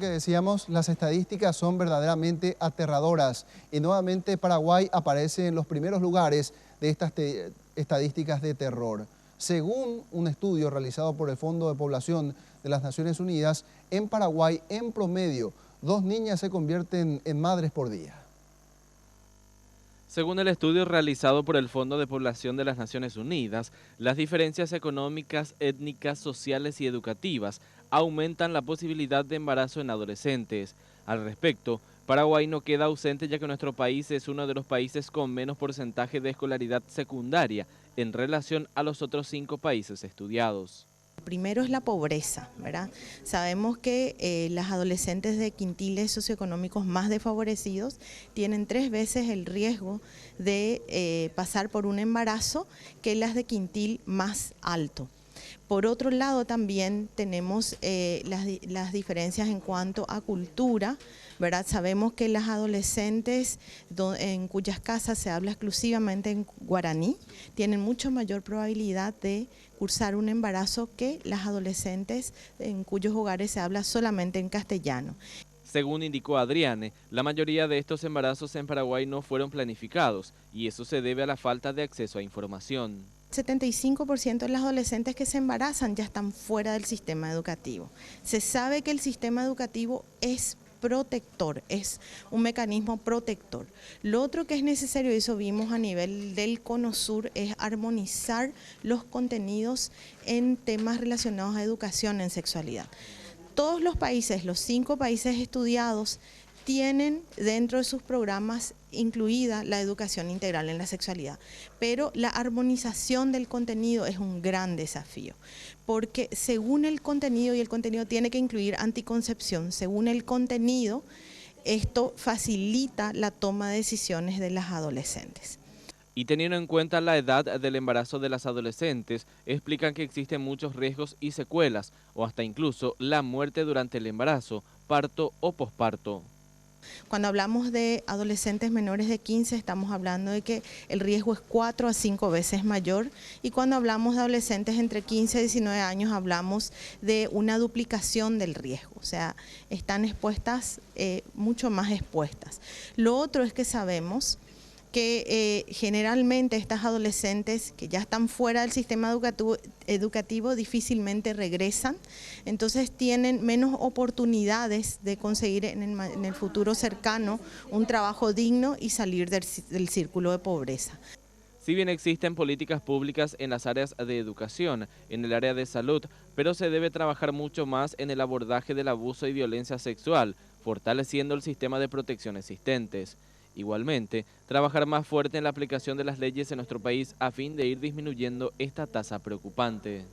lo que decíamos, las estadísticas son verdaderamente aterradoras y nuevamente Paraguay aparece en los primeros lugares de estas estadísticas de terror. Según un estudio realizado por el Fondo de Población de las Naciones Unidas, en Paraguay, en promedio, 2 niñas se convierten en madres por día. Según el estudio realizado por el Fondo de Población de las Naciones Unidas, las diferencias económicas, étnicas, sociales y educativas aumentan la posibilidad de embarazo en adolescentes. Al respecto, Paraguay no queda ausente ya que nuestro país es uno de los países con menos porcentaje de escolaridad secundaria en relación a los otros 5 países estudiados. Primero es la pobreza, ¿verdad? Sabemos que las adolescentes de quintiles socioeconómicos más desfavorecidos tienen 3 veces el riesgo de pasar por un embarazo que las de quintil más alto. Por otro lado, también tenemos las diferencias en cuanto a cultura, ¿verdad? Sabemos que las adolescentes en cuyas casas se habla exclusivamente en guaraní tienen mucho mayor probabilidad de cursar un embarazo que las adolescentes en cuyos hogares se habla solamente en castellano. Según indicó Adriane, la mayoría de estos embarazos en Paraguay no fueron planificados y eso se debe a la falta de acceso a información. 75% de las adolescentes que se embarazan ya están fuera del sistema educativo. Se sabe que el sistema educativo es protector, es un mecanismo protector. Lo otro que es necesario, y eso vimos a nivel del Cono Sur, es armonizar los contenidos en temas relacionados a educación en sexualidad. Todos los países, los 5 países estudiados, tienen dentro de sus programas incluida la educación integral en la sexualidad, pero la armonización del contenido es un gran desafío, porque según el contenido, y el contenido tiene que incluir anticoncepción, según el contenido, esto facilita la toma de decisiones de las adolescentes. Y teniendo en cuenta la edad del embarazo de las adolescentes, explican que existen muchos riesgos y secuelas, o hasta incluso la muerte durante el embarazo, parto o posparto. Cuando hablamos de adolescentes menores de 15, estamos hablando de que el riesgo es 4 a 5 veces mayor, y cuando hablamos de adolescentes entre 15 y 19 años hablamos de una duplicación del riesgo, o sea, están expuestas, mucho más expuestas. Lo otro es que sabemos que generalmente estas adolescentes que ya están fuera del sistema educativo difícilmente regresan, entonces tienen menos oportunidades de conseguir en el futuro cercano un trabajo digno y salir del círculo de pobreza. Si bien existen políticas públicas en las áreas de educación, en el área de salud, pero se debe trabajar mucho más en el abordaje del abuso y violencia sexual, fortaleciendo el sistema de protección existentes. Igualmente, trabajar más fuerte en la aplicación de las leyes en nuestro país a fin de ir disminuyendo esta tasa preocupante.